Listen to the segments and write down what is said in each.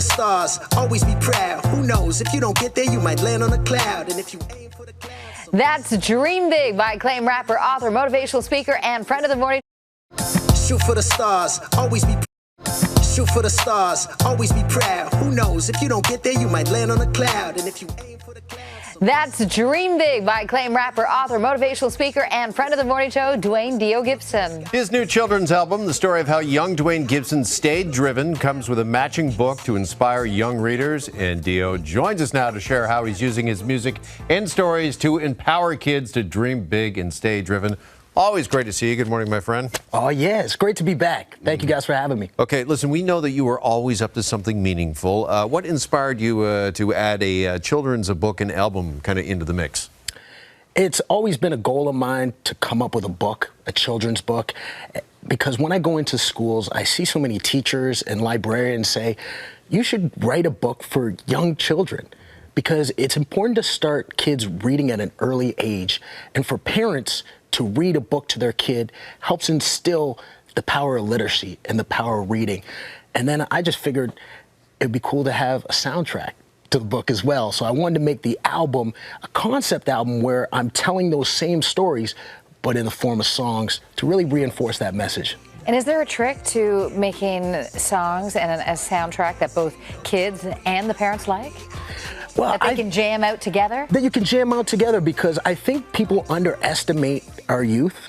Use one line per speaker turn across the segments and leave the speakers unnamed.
Stars, always be proud. Who knows? If you don't get there, you might land on a cloud. And if you aim for the clouds...
That's Dream Big by acclaimed rapper, author, motivational speaker, and friend of the morning.
Shoot for the stars, always be... Shoot for the stars, always be proud. Who knows? If you don't get there, you might land on a cloud. And if you aim for the clouds...
That's Dream Big by acclaimed rapper, author, motivational speaker, and friend of the morning show, Dwayne Dio Gibson.
His new children's album, the story of how young Dwayne Gibson stayed driven, comes with a matching book to inspire young readers. And Dio joins us now to share how he's using his music and stories to empower kids to dream big and stay driven. Always great to see you. Good morning, my friend.
Oh, yeah. It's great to be back. Thank you guys for having me.
Okay, listen, we know that you were always up to something meaningful. What inspired you to add a children's book and album kind of into the mix?
It's always been a goal of mine to come up with a book, a children's book, because when I go into schools, I see so many teachers and librarians say, you should write a book for young children, because it's important to start kids reading at an early age, and for parents to read a book to their kid helps instill the power of literacy and the power of reading. And then I just figured it'd be cool to have a soundtrack to the book as well. So I wanted to make the album a concept album where I'm telling those same stories, but in the form of songs to really reinforce that message.
And is there a trick to making songs and a soundtrack that both kids and the parents like?
Well,
that they can jam out together?
That you can jam out together, because I think people underestimate our youth.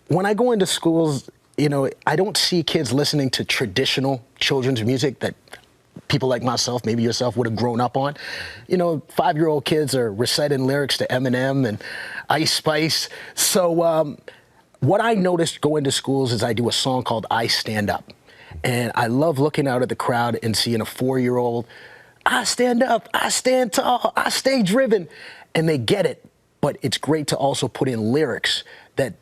When I go into schools, you know, I don't see kids listening to traditional children's music that people like myself, maybe yourself, would have grown up on. You know, 5-year-old kids are reciting lyrics to Eminem and Ice Spice. So what I noticed going to schools is I do a song called I Stand Up. And I love looking out at the crowd and seeing a 4-year-old, I stand up, I stand tall, I stay driven. And they get it. But it's great to also put in lyrics that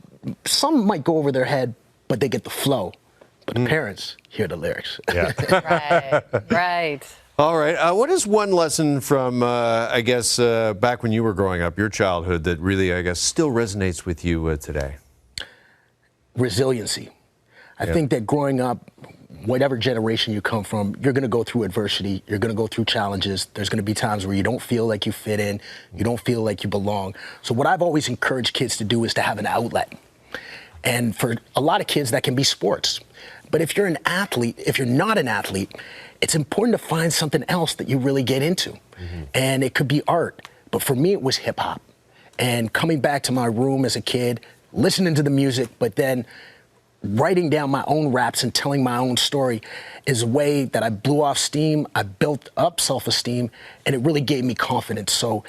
some might go over their head, but they get the flow. But the parents hear the lyrics.
Yeah.
Right.
All right. What is one lesson from, I guess, back when you were growing up, your childhood, that really, I guess, still resonates with you today?
Resiliency. I think that growing up, whatever generation you come from, you're going to go through adversity. You're going to go through challenges. There's going to be times where you don't feel like you fit in. You don't feel like you belong. So what I've always encouraged kids to do is to have an outlet. And for a lot of kids, that can be sports. But if you're an athlete, if you're not an athlete, it's important to find something else that you really get into. And it could be art. But for me, it was hip hop. And coming back to my room as a kid, listening to the music, but then writing down my own raps and telling my own story is a way that I blew off steam. I built up self-esteem, and it really gave me confidence. So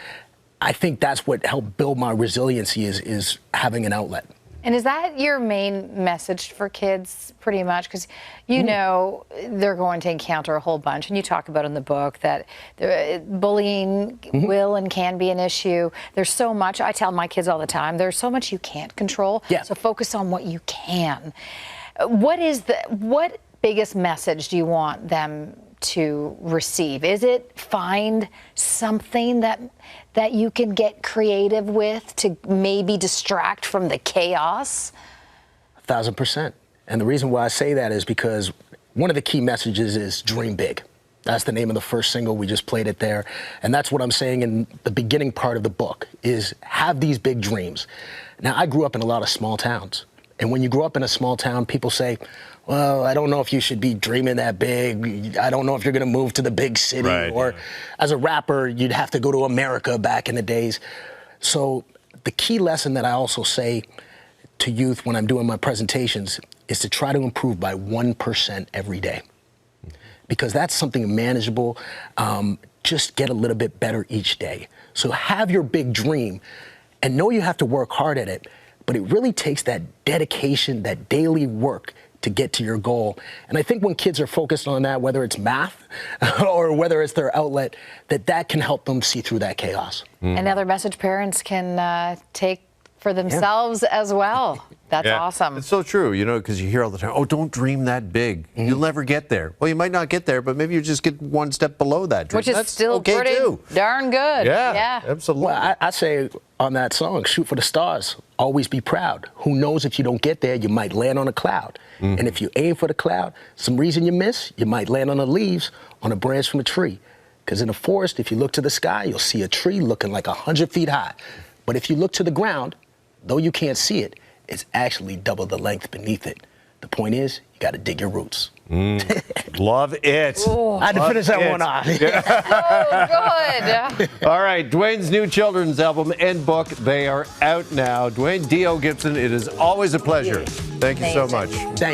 I think that's what helped build my resiliency is having an outlet.
And is that your main message for kids, pretty much? Because you know they're going to encounter a whole bunch, and you talk about in the book that bullying will and can be an issue. There's so much, I tell my kids all the time, there's so much you can't control, so focus on what you can. What biggest message do you want them to receive? Is it find something that you can get creative with to maybe distract from the chaos?
1,000%. And the reason why I say that is because one of the key messages is dream big. That's the name of the first single. We just played it there. And that's what I'm saying in the beginning part of the book is have these big dreams. Now, I grew up in a lot of small towns. And when you grow up in a small town, people say, well, I don't know if you should be dreaming that big. I don't know if you're going to move to the big city. Or as a rapper, you'd have to go to America back in the days. So the key lesson that I also say to youth when I'm doing my presentations is to try to improve by 1% every day. Because that's something manageable. Just get a little bit better each day. So have your big dream and know you have to work hard at it. But it really takes that dedication, that daily work to get to your goal. And I think when kids are focused on that, whether it's math or whether it's their outlet, that can help them see through that chaos.
Another message parents can take for themselves as well. That's
Yeah.
awesome.
It's so true, you know, because you hear all the time, oh, don't dream that big. You'll never get there. Well, you might not get there, but maybe you just get one step below that dream.
Which is
That's
still
okay
pretty
too.
darn good.
Yeah, absolutely.
Well, I say on that song, shoot for the stars, always be proud. Who knows, if you don't get there, you might land on a cloud. And if you aim for the cloud, some reason you miss, you might land on the leaves on a branch from a tree. Because in the forest, if you look to the sky, you'll see a tree looking like 100 feet high. But if you look to the ground, though you can't see it, it's actually double the length beneath it. The point is, you got to dig your roots.
Love it.
I had to finish that one off.
Oh, good.
All right, Dwayne's new children's album and book, they are out now. Dwayne Dio Gibson, it is always a pleasure. Thank you so much.
Thank